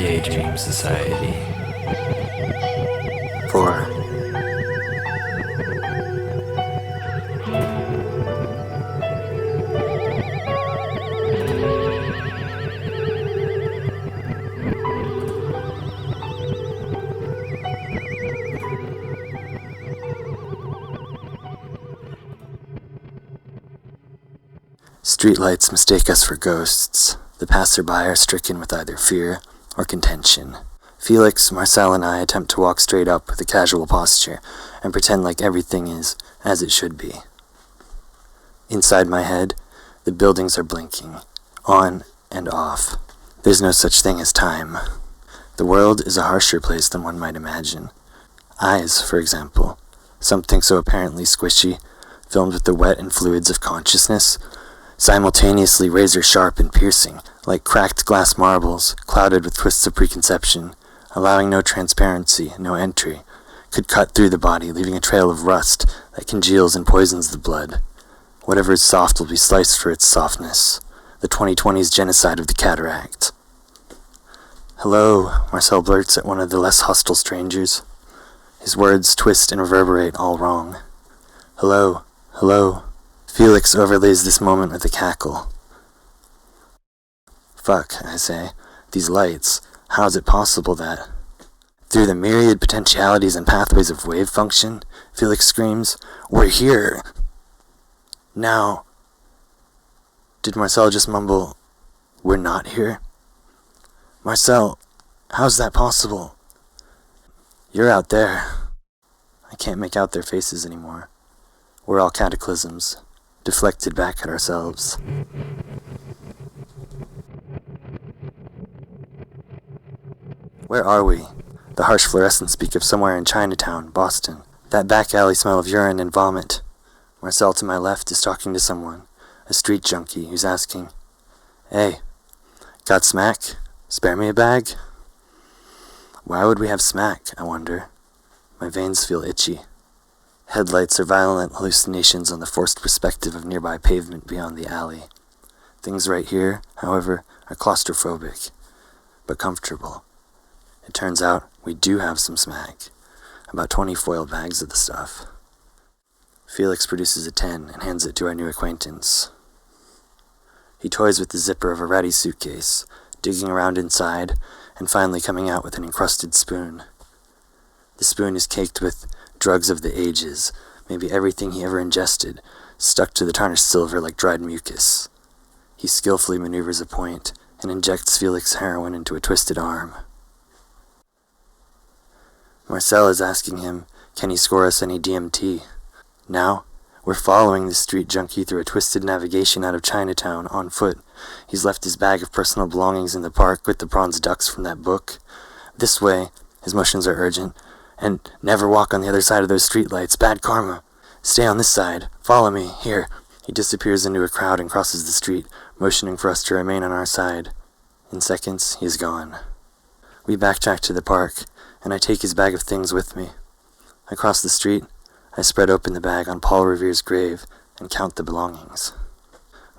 Daydream Society. 4. Streetlights mistake us for ghosts. The passerby are stricken with either fear or contention. Felix, Marcel, and I attempt to walk straight up with a casual posture and pretend like everything is as it should be. Inside my head, the buildings are blinking, on and off. There's no such thing as time. The world is a harsher place than one might imagine. Eyes, for example, something so apparently squishy, filmed with the wet and fluids of consciousness, simultaneously razor-sharp and piercing, like cracked glass marbles, clouded with twists of preconception, allowing no transparency, no entry, could cut through the body, leaving a trail of rust that congeals and poisons the blood. Whatever is soft will be sliced for its softness. The 2020s genocide of the cataract. "Hello," Marcel blurts at one of the less hostile strangers. His words twist and reverberate all wrong. "Hello, hello." Felix overlays this moment with a cackle. "Fuck," I say. "These lights, how is it possible that..." "Through the myriad potentialities and pathways of wave function," Felix screams, "we're here!" Now... Did Marcel just mumble, "We're not here"? "Marcel, how's that possible?" "You're out there." I can't make out their faces anymore. We're all cataclysms, deflected back at ourselves. Where are we? The harsh fluorescents speak of somewhere in Chinatown, Boston. That back alley smell of urine and vomit. Marcel to my left is talking to someone, a street junkie who's asking, "Hey, got smack? Spare me a bag?" Why would we have smack, I wonder? My veins feel itchy. Headlights are violent hallucinations on the forced perspective of nearby pavement beyond the alley. Things right here, however, are claustrophobic, but comfortable. It turns out we do have some smack, about 20 foil bags of the stuff. Felix produces a 10 and hands it to our new acquaintance. He toys with the zipper of a ratty suitcase, digging around inside, and finally coming out with an encrusted spoon. The spoon is caked with drugs of the ages, maybe everything he ever ingested, stuck to the tarnished silver like dried mucus. He skillfully maneuvers a point and injects Felix's heroin into a twisted arm. Marcel is asking him, can he score us any DMT? Now, we're following the street junkie through a twisted navigation out of Chinatown on foot. He's left his bag of personal belongings in the park with the bronze ducks from that book. This way, his motions are urgent. And never walk on the other side of those streetlights. Bad karma. Stay on this side. Follow me. Here. He disappears into a crowd and crosses the street, motioning for us to remain on our side. In seconds, he is gone. We backtrack to the park, and I take his bag of things with me. Across the street, I spread open the bag on Paul Revere's grave and count the belongings.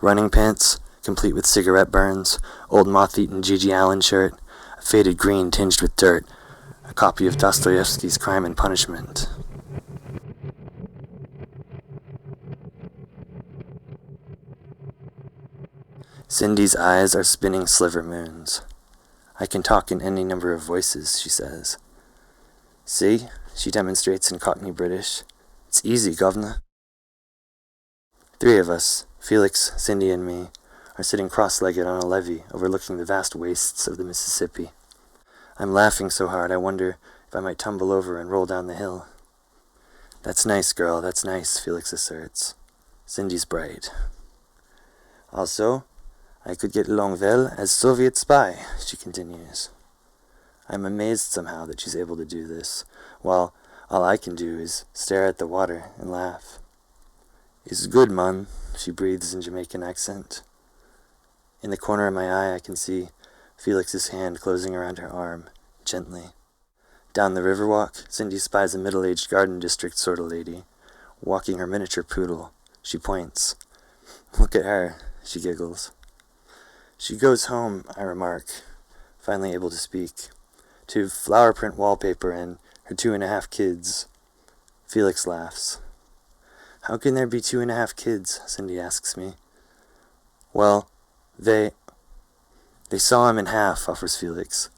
Running pants, complete with cigarette burns, old moth-eaten Gigi Allen shirt, a faded green tinged with dirt, a copy of Dostoevsky's Crime and Punishment. Cindy's eyes are spinning sliver moons. I can talk in any number of voices, she says. See, she demonstrates in Cockney British. It's easy, governor. 3 of us, Felix, Cindy, and me, are sitting cross-legged on a levee overlooking the vast wastes of the Mississippi. I'm laughing so hard I wonder if I might tumble over and roll down the hill. "That's nice, girl, that's nice," Felix asserts. Cindy's bright. "Also, I could get along well as Soviet spy," she continues. I'm amazed somehow that she's able to do this, while all I can do is stare at the water and laugh. "It's good, man," she breathes in Jamaican accent. In the corner of my eye I can see Felix's hand closing around her arm, gently. Down the riverwalk, Cindy spies a middle-aged garden district sort of lady, walking her miniature poodle. She points. "Look at her," she giggles. "She goes home," I remark, finally able to speak. To flower print wallpaper and her 2.5 kids. Felix laughs. How can there be 2.5 kids? Cindy asks me. Well, they saw him in half, offers Felix,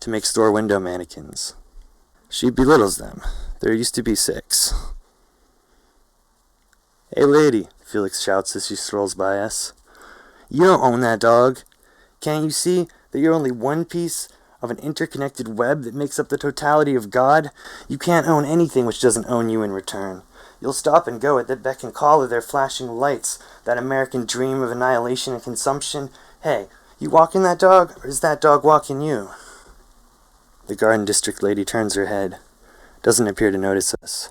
to make store window mannequins. She belittles them. There used to be 6. Hey lady, Felix shouts as she strolls by us. You don't own that dog. Can't you see that you're only one piece of an interconnected web that makes up the totality of God? You can't own anything which doesn't own you in return. You'll stop and go at the beck and call of their flashing lights, that American dream of annihilation and consumption. Hey, you walking that dog, or is that dog walking you? The Garden District lady turns her head, doesn't appear to notice us.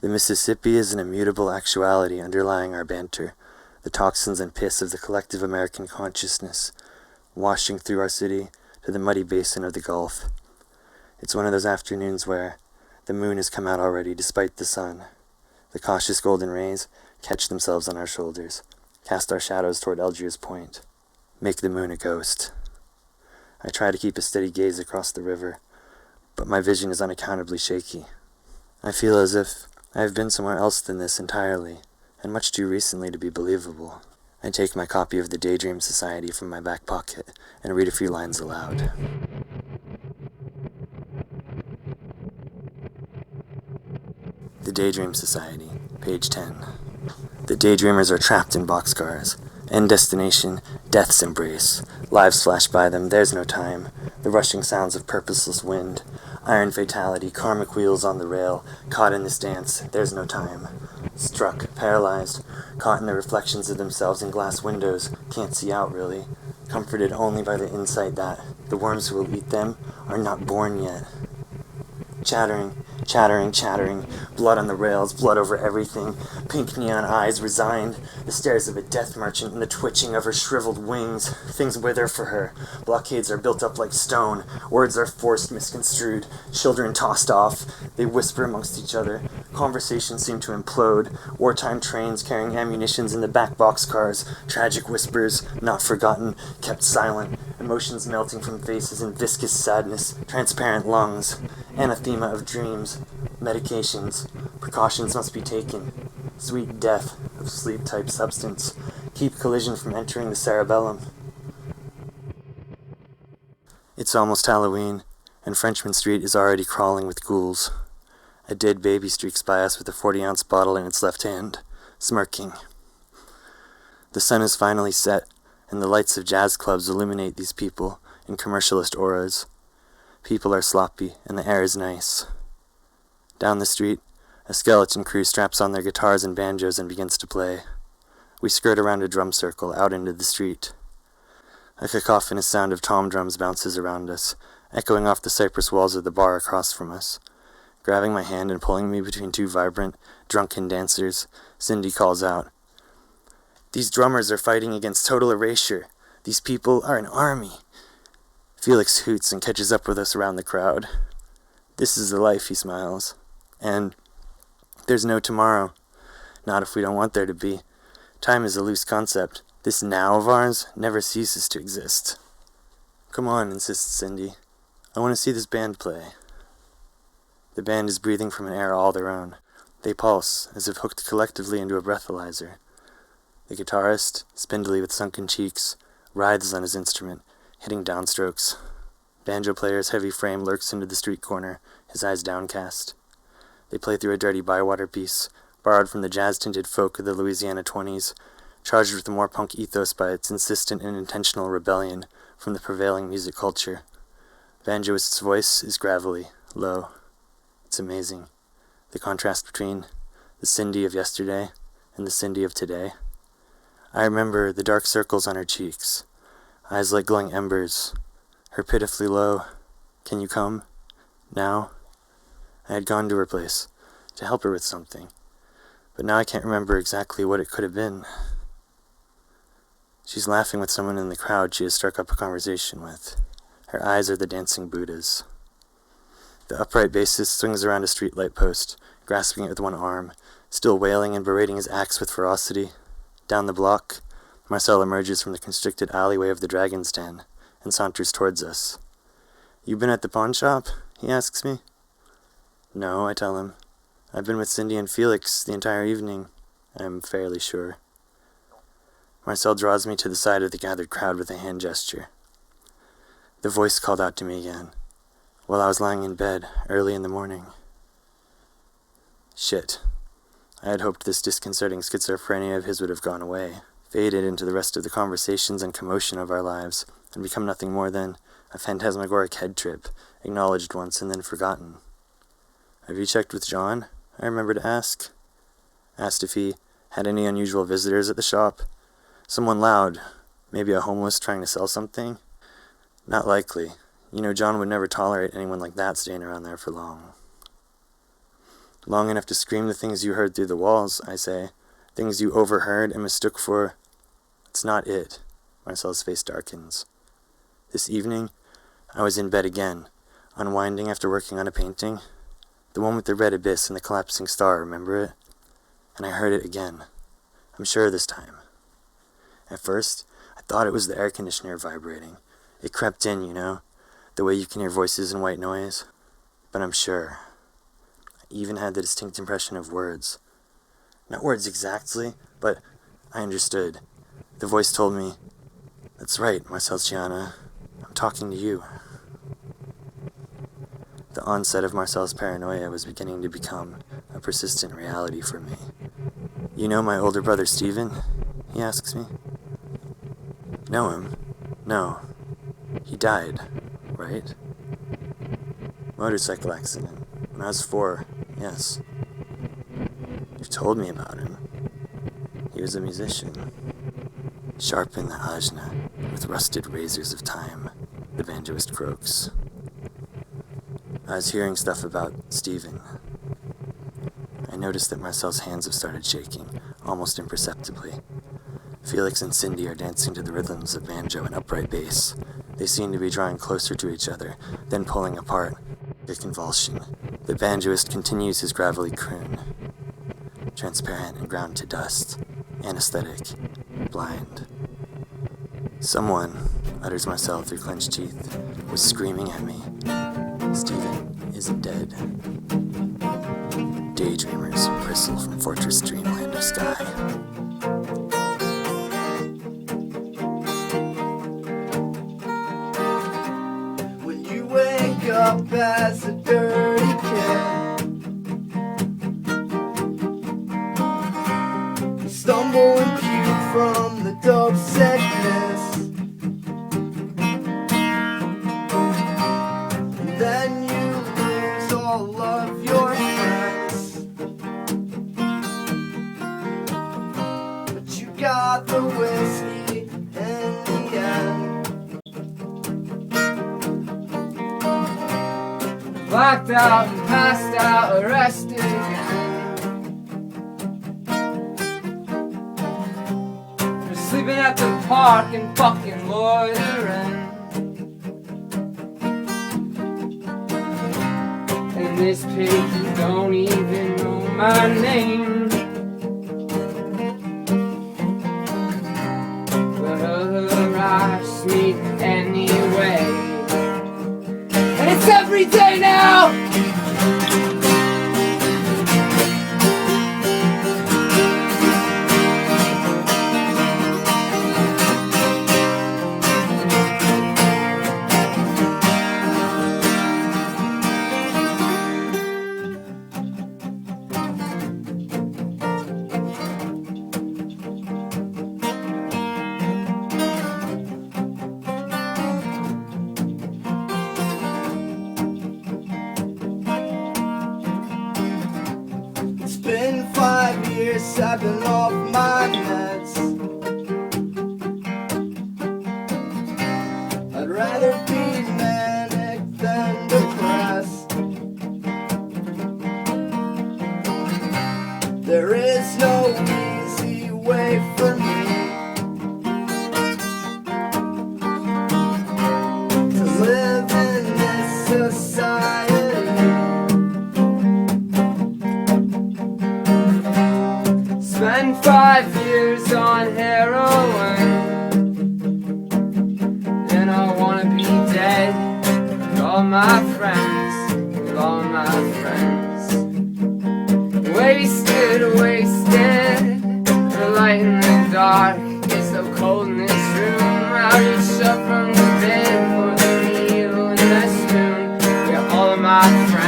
The Mississippi is an immutable actuality underlying our banter, the toxins and piss of the collective American consciousness, washing through our city to the muddy basin of the Gulf. It's one of those afternoons where the moon has come out already despite the sun. The cautious golden rays catch themselves on our shoulders, cast our shadows toward Algiers Point, make the moon a ghost. I try to keep a steady gaze across the river, but my vision is unaccountably shaky. I feel as if I have been somewhere else than this entirely, and much too recently to be believable. I take my copy of the Daydream Society from my back pocket and read a few lines aloud. The Daydream Society, page 10. The daydreamers are trapped in boxcars. End destination, death's embrace. Lives flash by them, there's no time. The rushing sounds of purposeless wind. Iron fatality, karmic wheels on the rail. Caught in this dance, there's no time. Struck, paralyzed, caught in the reflections of themselves in glass windows. Can't see out, really. Comforted only by the insight that the worms who will eat them are not born yet. Chattering, chattering, blood on the rails, blood over everything, pink neon eyes resigned, the stares of a death merchant and the twitching of her shriveled wings. Things wither for her. Blockades are built up like stone, words are forced, misconstrued, children tossed off, they whisper amongst each other, conversations seem to implode, wartime trains carrying ammunitions in the back boxcars, tragic whispers, not forgotten, kept silent, emotions melting from faces in viscous sadness, transparent lungs, anathema of dreams, medications, precautions must be taken, sweet death of sleep-type substance, keep collision from entering the cerebellum. It's almost Halloween, and Frenchman Street is already crawling with ghouls. A dead baby streaks by us with a 40-ounce bottle in its left hand, smirking. The sun is finally set, and the lights of jazz clubs illuminate these people in commercialist auras. People are sloppy, and the air is nice. Down the street, a skeleton crew straps on their guitars and banjos and begins to play. We skirt around a drum circle, out into the street. A cacophonous sound of tom drums bounces around us, echoing off the cypress walls of the bar across from us. Grabbing my hand and pulling me between 2 vibrant, drunken dancers, Cindy calls out, "These drummers are fighting against total erasure. These people are an army." Felix hoots and catches up with us around the crowd. This is the life, he smiles. And there's no tomorrow. Not if we don't want there to be. Time is a loose concept. This now of ours never ceases to exist. Come on, insists Cindy. I want to see this band play. The band is breathing from an air all their own. They pulse, as if hooked collectively into a breathalyzer. The guitarist, spindly with sunken cheeks, writhes on his instrument, hitting downstrokes. Banjo player's heavy frame lurks into the street corner, his eyes downcast. They play through a dirty Bywater piece, borrowed from the jazz-tinted folk of the Louisiana 20s, charged with a more punk ethos by its insistent and intentional rebellion from the prevailing music culture. Banjoist's voice is gravelly, low. It's amazing, the contrast between the Cindy of yesterday and the Cindy of today. I remember the dark circles on her cheeks, eyes like glowing embers, her pitifully low, "Can you come? Now?" I had gone to her place, to help her with something, but now I can't remember exactly what it could have been. She's laughing with someone in the crowd she has struck up a conversation with. Her eyes are the dancing Buddhas. The upright bassist swings around a streetlight post, grasping it with one arm, still wailing and berating his axe with ferocity. Down the block, Marcel emerges from the constricted alleyway of the Dragon's Den and saunters towards us. "You been at the pawn shop?" he asks me. "No," I tell him. "I've been with Cindy and Felix the entire evening, I'm fairly sure." Marcel draws me to the side of the gathered crowd with a hand gesture. The voice called out to me again, while I was lying in bed early in the morning. Shit. I had hoped this disconcerting schizophrenia of his would have gone away, faded into the rest of the conversations and commotion of our lives, and become nothing more than a phantasmagoric head trip, acknowledged once and then forgotten. "Have you checked with John?" I remember to ask. Asked if he had any unusual visitors at the shop. Someone loud, maybe a homeless trying to sell something. Not likely. You know, John would never tolerate anyone like that staying around there for long. "Long enough to scream the things you heard through the walls," I say. "Things you overheard and mistook for—" "It's not it." Marcel's face darkens. "This evening, I was in bed again, unwinding after working on a painting. The one with the red abyss and the collapsing star, remember it? And I heard it again. I'm sure this time. At first, I thought it was the air conditioner vibrating. It crept in, you know, the way you can hear voices and white noise. But I'm sure. I even had the distinct impression of words. Not words exactly, but I understood. The voice told me, 'That's right, Marcel Chiana. I'm talking to you.'" The onset of Marcel's paranoia was beginning to become a persistent reality for me. "You know my older brother Stephen?" he asks me. "Know him? No. He died, right?" "Motorcycle accident. When I was 4, yes." "You've told me about him. He was a musician. Sharpen the ajna with rusted razors of time," the banjoist croaks. I was hearing stuff about Stephen. I noticed that Marcel's hands have started shaking, almost imperceptibly. Felix and Cindy are dancing to the rhythms of banjo and upright bass. They seem to be drawing closer to each other, then pulling apart. A convulsion. The banjoist continues his gravelly croon. Transparent and ground to dust. Anesthetic. Blind. "Someone," utters Marcel through clenched teeth, "was screaming at me. Stephen isn't dead." Daydreamers bristle from Fortress Dreamland of Sky. When you wake up as a dirty kid, you stumble and puke from the dope sickness, and then you lose all of your friends, but you got the whiskey in the end. Blacked out and passed out, arrested again. You're sleeping at the park and fucking loitering. And this pig, you don't even know my name. But other eyes meet anyway. And it's every day now. It's been 5 years I've been off my meds. I'd rather be manic than depressed. There is no easy way for me to live in this society. Spend all my friends, with all my friends. Wasted, wasted, the light in the dark. It's so cold in this room. I reach up from the bed for the needle and the spoon. Yeah, all of my friends.